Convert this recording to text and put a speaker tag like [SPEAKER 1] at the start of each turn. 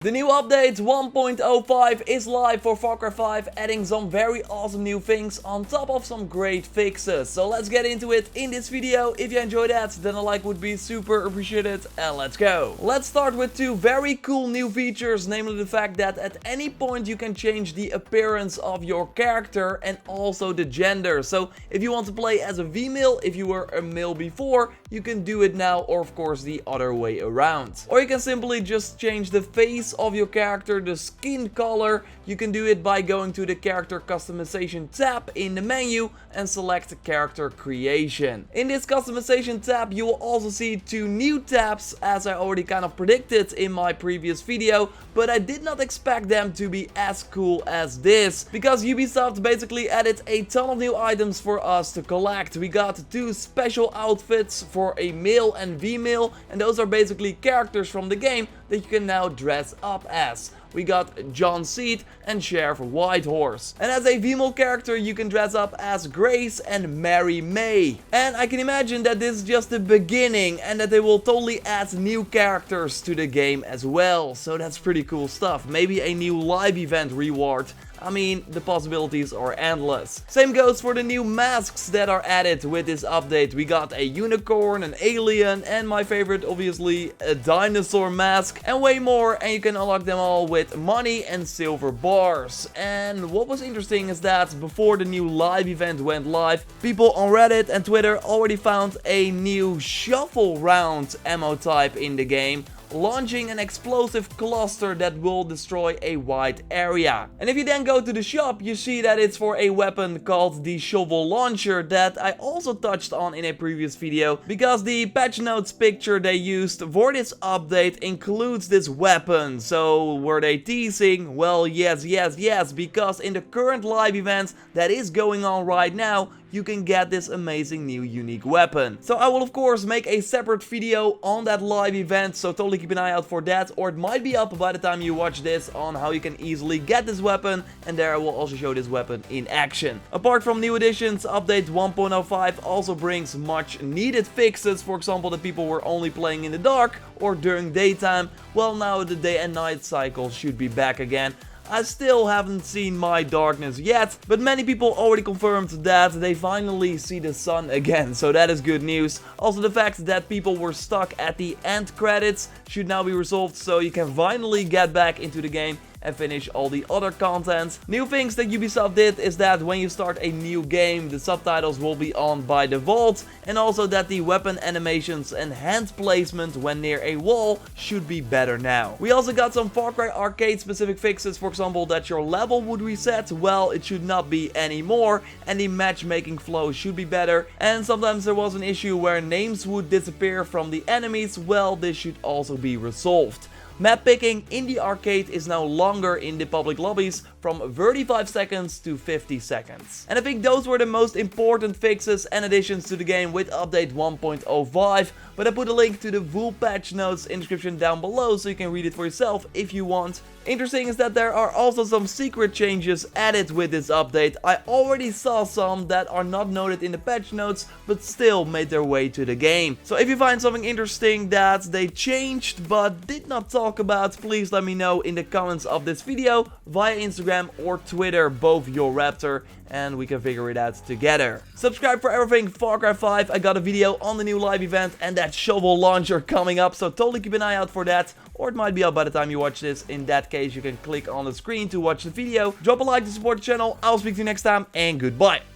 [SPEAKER 1] The new update 1.05 is live for Far Cry 5, adding some very awesome new things on top of some great fixes. So let's get into it in this video. If you enjoyed that, then a like would be super appreciated, and let's go. Let's start with two very cool new features, namely the fact that at any point you can change the appearance of your character and also the gender. So if you want to play as a female, if you were a male before, you can do it now, or of course the other way around. Or you can simply just change the face of your character, the skin color. You can do it by going to the character customization tab in the menu and select character creation. In this customization tab you will also see two new tabs, as I already kind of predicted in my previous video, but I did not expect them to be as cool as this, because Ubisoft basically added a ton of new items for us to collect. We got two special outfits for a male and female, and those are basically characters from the game that you can now dress up as. We got John Seed and Sheriff Whitehorse. And as a female character you can dress up as Grace and Mary May. And I can imagine that this is just the beginning and that they will totally add new characters to the game as well. So that's pretty cool stuff. Maybe a new live event reward. I mean, the possibilities are endless. Same goes for the new masks that are added with this update. We got a unicorn, an alien, and my favorite, obviously, a dinosaur mask, and way more, and you can unlock them all with money and silver bars. And what was interesting is that before the new live event went live, people on Reddit and Twitter already found a new shuffle round ammo type in the game, launching an explosive cluster that will destroy a wide area. And if you then go to the shop, you see that it's for a weapon called the shovel launcher that I also touched on in a previous video, because the patch notes picture they used for this update includes this weapon. So were they teasing? Well, yes, because in the current live event that is going on right now, you can get this amazing new unique weapon. So I will of course make a separate video on that live event, so totally keep an eye out for that, or it might be up by the time you watch this on how you can easily get this weapon, and there I will also show this weapon in action. Apart from new additions, update 1.05 also brings much needed fixes. For example, that people were only playing in the dark or during daytime. Well, now the day and night cycle should be back again. I still haven't seen my darkness yet, but many people already confirmed that they finally see the sun again, so that is good news. Also, the fact that people were stuck at the end credits should now be resolved, so you can finally get back into the game and finish all the other content. New things that Ubisoft did is that when you start a new game, the subtitles will be on by default, and also that the weapon animations and hand placement when near a wall should be better now. We also got some Far Cry arcade specific fixes, for example that your level would reset. Well, it should not be anymore, and the matchmaking flow should be better, and sometimes there was an issue where names would disappear from the enemies. Well, this should also be resolved. Map picking in the arcade is now longer in the public lobbies, from 35 seconds to 50 seconds. And I think those were the most important fixes and additions to the game with update 1.05, but I put a link to the full patch notes in the description down below so you can read it for yourself if you want. Interesting is that there are also some secret changes added with this update. I already saw some that are not noted in the patch notes, but still made their way to the game. So if you find something interesting that they changed but did not talk about, please let me know in the comments of this video via Instagram or Twitter, both JorRaptor, and we can figure it out together. Subscribe for everything Far Cry 5. I got a video on the new live event and that shovel launcher coming up, so totally keep an eye out for that. Or it might be up by the time you watch this. In that case, you can click on the screen to watch the video. Drop a like to support the channel. I'll speak to you next time, and goodbye.